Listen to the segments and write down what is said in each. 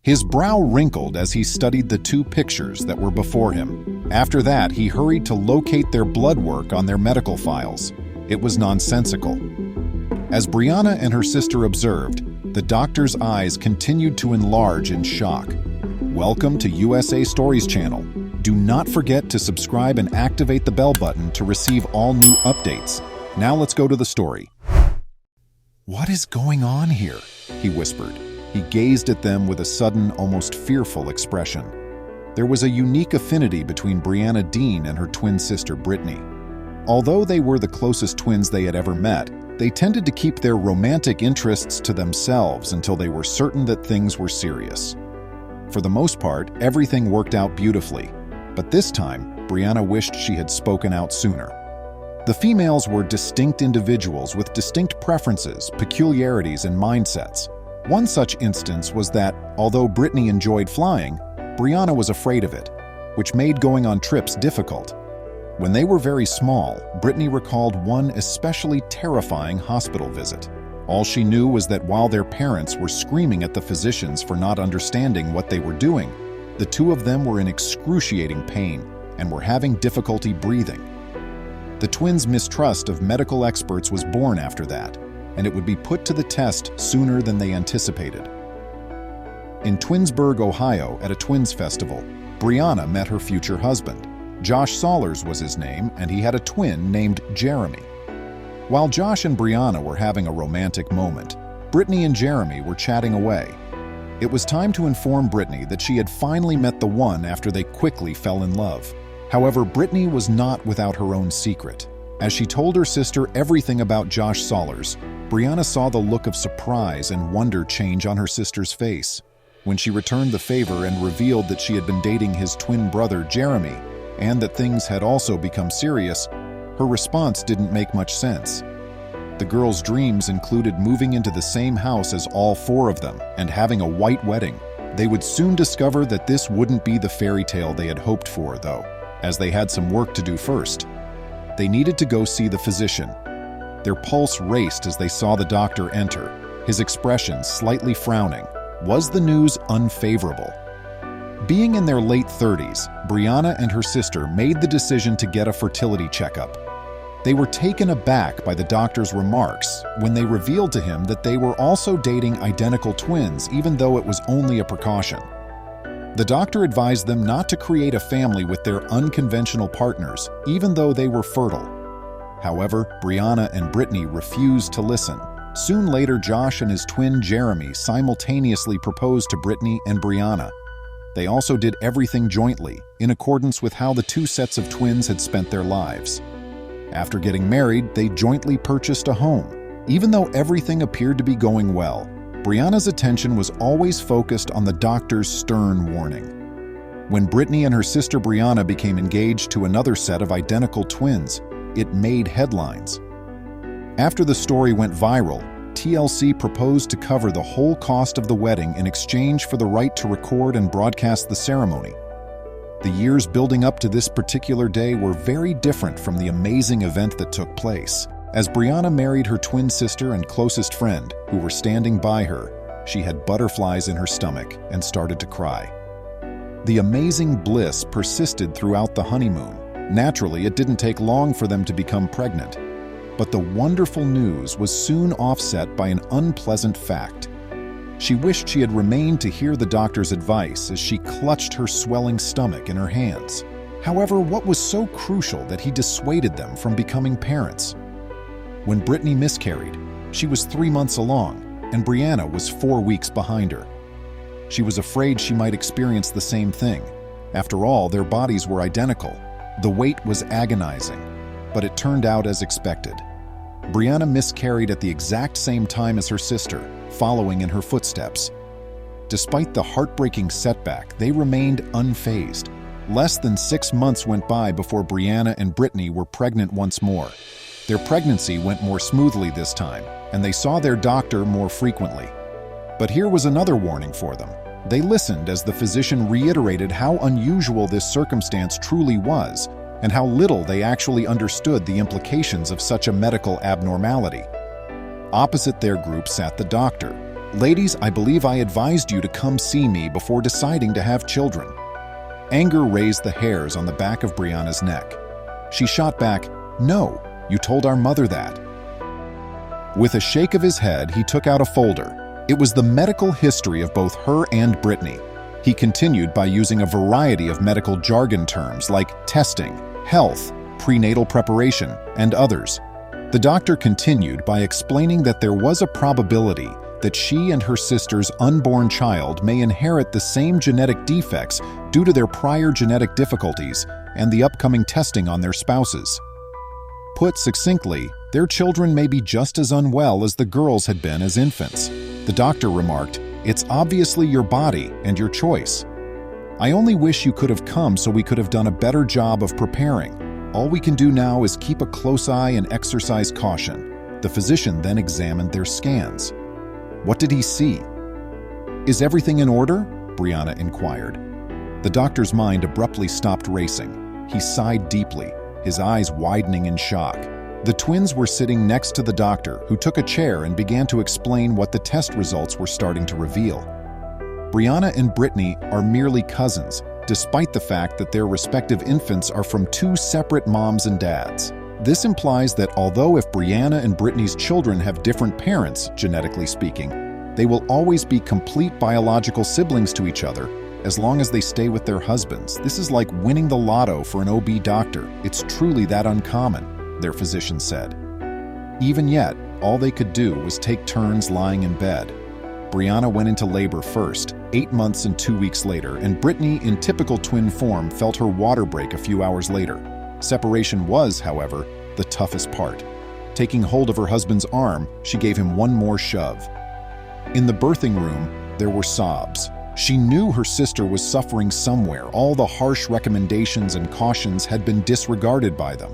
His brow wrinkled as he studied the two pictures that were before him. After that, he hurried to locate their blood work on their medical files. It was nonsensical. As Brianna and her sister observed, the doctor's eyes continued to enlarge in shock. Welcome to USA Stories channel. Do not forget to subscribe and activate the bell button to receive all new updates. Now let's go to the story. "What is going on here?" he whispered. He gazed at them with a sudden, almost fearful expression. There was a unique affinity between Brianna Dean and her twin sister Brittany. Although they were the closest twins they had ever met, they tended to keep their romantic interests to themselves until they were certain that things were serious. For the most part, everything worked out beautifully, but this time, Brianna wished she had spoken out sooner. The females were distinct individuals with distinct preferences, peculiarities, and mindsets. One such instance was that, although Brittany enjoyed flying, Brianna was afraid of it, which made going on trips difficult. When they were very small, Brittany recalled one especially terrifying hospital visit. All she knew was that while their parents were screaming at the physicians for not understanding what they were doing, the two of them were in excruciating pain and were having difficulty breathing. The twins' mistrust of medical experts was born after that, and it would be put to the test sooner than they anticipated. In Twinsburg, Ohio, at a twins festival, Brianna met her future husband. Josh Saulers was his name, and he had a twin named Jeremy. While Josh and Brianna were having a romantic moment, Brittany and Jeremy were chatting away. It was time to inform Brittany that she had finally met the one after they quickly fell in love. However, Brittany was not without her own secret. As she told her sister everything about Josh Saulers, Brianna saw the look of surprise and wonder change on her sister's face. When she returned the favor and revealed that she had been dating his twin brother, Jeremy, and that things had also become serious, her response didn't make much sense. The girls' dreams included moving into the same house as all four of them and having a white wedding. They would soon discover that this wouldn't be the fairy tale they had hoped for, though, as they had some work to do first. They needed to go see the physician. Their pulse raced as they saw the doctor enter, his expression slightly frowning. Was the news unfavorable? Being in their late 30s, Brianna and her sister made the decision to get a fertility checkup. They were taken aback by the doctor's remarks when they revealed to him that they were also dating identical twins, even though it was only a precaution. The doctor advised them not to create a family with their unconventional partners, even though they were fertile. However, Brianna and Brittany refused to listen. Soon later, Josh and his twin Jeremy simultaneously proposed to Brittany and Brianna. They also did everything jointly, in accordance with how the two sets of twins had spent their lives. After getting married, they jointly purchased a home. Even though everything appeared to be going well, Brianna's attention was always focused on the doctor's stern warning. When Brittany and her sister Brianna became engaged to another set of identical twins, it made headlines. After the story went viral, TLC proposed to cover the whole cost of the wedding in exchange for the right to record and broadcast the ceremony. The years building up to this particular day were very different from the amazing event that took place. As Brianna married her twin sister and closest friend, who were standing by her, she had butterflies in her stomach and started to cry. The amazing bliss persisted throughout the honeymoon. Naturally, it didn't take long for them to become pregnant. But the wonderful news was soon offset by an unpleasant fact. She wished she had remained to hear the doctor's advice as she clutched her swelling stomach in her hands. However, what was so crucial that he dissuaded them from becoming parents? When Brittany miscarried, she was 3 months along, and Brianna was 4 weeks behind her. She was afraid she might experience the same thing. After all, their bodies were identical. The wait was agonizing, but it turned out as expected. Brianna miscarried at the exact same time as her sister, following in her footsteps. Despite the heartbreaking setback, they remained unfazed. Less than 6 months went by before Brianna and Brittany were pregnant once more. Their pregnancy went more smoothly this time, and they saw their doctor more frequently. But here was another warning for them. They listened as the physician reiterated how unusual this circumstance truly was, and how little they actually understood the implications of such a medical abnormality. Opposite their group sat the doctor. Ladies, I believe I advised you to come see me before deciding to have children." Anger raised the hairs on the back of Brianna's neck. She shot back, "No, you told our mother that." With a shake of his head, he took out a folder. It was the medical history of both her and Brittany. He continued by using a variety of medical jargon terms like testing, health, prenatal preparation, and others. The doctor continued by explaining that there was a probability that she and her sister's unborn child may inherit the same genetic defects due to their prior genetic difficulties and the upcoming testing on their spouses. Put succinctly, their children may be just as unwell as the girls had been as infants. The doctor remarked, "It's obviously your body and your choice. I only wish you could have come so we could have done a better job of preparing. All we can do now is keep a close eye and exercise caution." The physician then examined their scans. What did he see? "Is everything in order?" Brianna inquired. The doctor's mind abruptly stopped racing. He sighed deeply, his eyes widening in shock. The twins were sitting next to the doctor, who took a chair and began to explain what the test results were starting to reveal. Brianna and Brittany are merely cousins, despite the fact that their respective infants are from two separate moms and dads. This implies that although if Brianna and Brittany's children have different parents, genetically speaking, they will always be complete biological siblings to each other as long as they stay with their husbands. This is like winning the lotto for an OB doctor. It's truly that uncommon, their physician said. Even yet, all they could do was take turns lying in bed. Brianna went into labor first, 8 months and 2 weeks later, and Brittany, in typical twin form, felt her water break a few hours later. Separation was, however, the toughest part. Taking hold of her husband's arm, she gave him one more shove. In the birthing room, there were sobs. She knew her sister was suffering somewhere. All the harsh recommendations and cautions had been disregarded by them.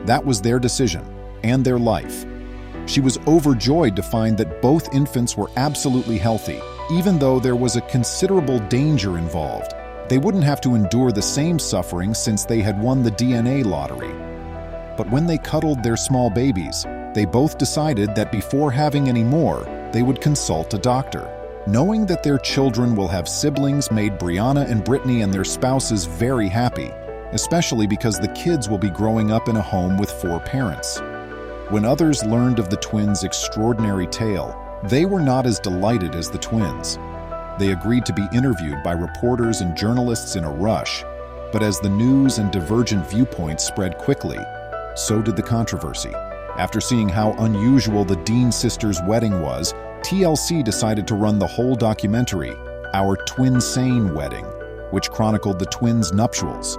That was their decision, and their life. She was overjoyed to find that both infants were absolutely healthy, even though there was a considerable danger involved. They wouldn't have to endure the same suffering since they had won the DNA lottery. But when they cuddled their small babies, they both decided that before having any more, they would consult a doctor. Knowing that their children will have siblings made Brianna and Brittany and their spouses very happy, especially because the kids will be growing up in a home with 4 parents. When others learned of the twins' extraordinary tale, they were not as delighted as the twins. They agreed to be interviewed by reporters and journalists in a rush, but as the news and divergent viewpoints spread quickly, so did the controversy. After seeing how unusual the Dean sisters' wedding was, TLC decided to run the whole documentary, Our Twin-Sane Wedding, which chronicled the twins' nuptials.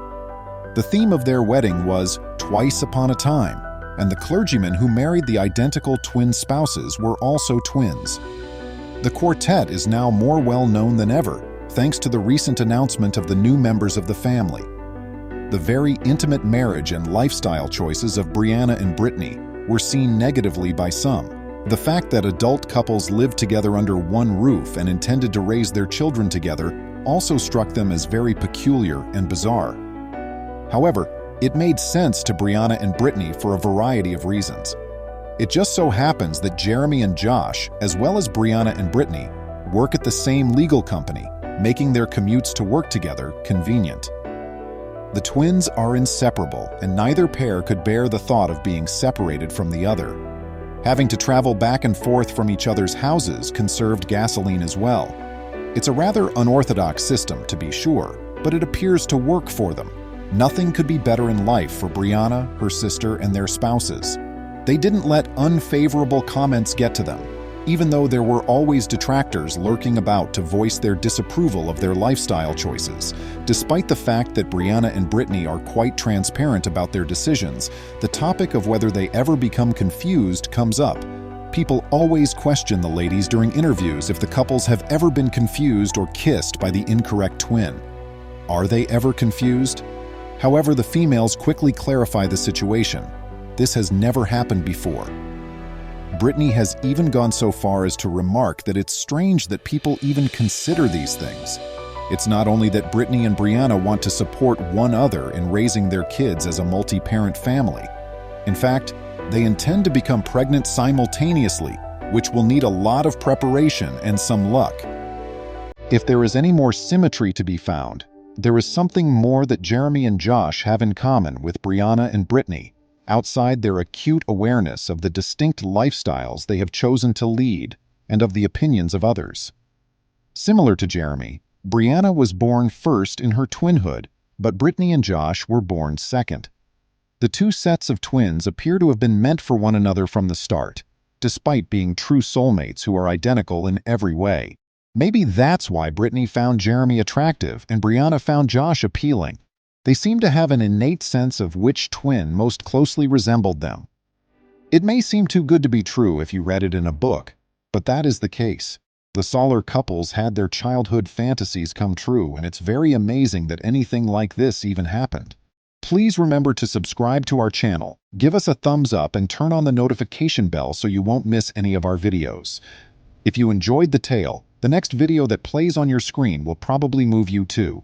The theme of their wedding was Twice Upon a Time, and the clergymen who married the identical twin spouses were also twins. The quartet is now more well-known than ever, thanks to the recent announcement of the new members of the family. The very intimate marriage and lifestyle choices of Brianna and Brittany were seen negatively by some. The fact that adult couples lived together under one roof and intended to raise their children together also struck them as very peculiar and bizarre. However, it made sense to Brianna and Brittany for a variety of reasons. It just so happens that Jeremy and Josh, as well as Brianna and Brittany, work at the same legal company, making their commutes to work together convenient. The twins are inseparable, and neither pair could bear the thought of being separated from the other. Having to travel back and forth from each other's houses conserved gasoline as well. It's a rather unorthodox system, to be sure, but it appears to work for them. Nothing could be better in life for Brianna, her sister, and their spouses. They didn't let unfavorable comments get to them, even though there were always detractors lurking about to voice their disapproval of their lifestyle choices. Despite the fact that Brianna and Brittany are quite transparent about their decisions, the topic of whether they ever become confused comes up. People always question the ladies during interviews if the couples have ever been confused or kissed by the incorrect twin. Are they ever confused? However, the females quickly clarify the situation. This has never happened before. Brittany has even gone so far as to remark that it's strange that people even consider these things. It's not only that Brittany and Brianna want to support one another in raising their kids as a multi-parent family. In fact, they intend to become pregnant simultaneously, which will need a lot of preparation and some luck. If there is any more symmetry to be found, there is something more that Jeremy and Josh have in common with Brianna and Brittany, outside their acute awareness of the distinct lifestyles they have chosen to lead and of the opinions of others. Similar to Jeremy, Brianna was born first in her twinhood, but Brittany and Josh were born second. The two sets of twins appear to have been meant for one another from the start, despite being true soulmates who are identical in every way. Maybe that's why Brittany found Jeremy attractive and Brianna found Josh appealing. They seem to have an innate sense of which twin most closely resembled them. It may seem too good to be true if you read it in a book, but that is the case. The Solar couples had their childhood fantasies come true, and it's very amazing that anything like this even happened. Please remember to subscribe to our channel, give us a thumbs up, and turn on the notification bell so you won't miss any of our videos. If you enjoyed the tale, the next video that plays on your screen will probably move you too.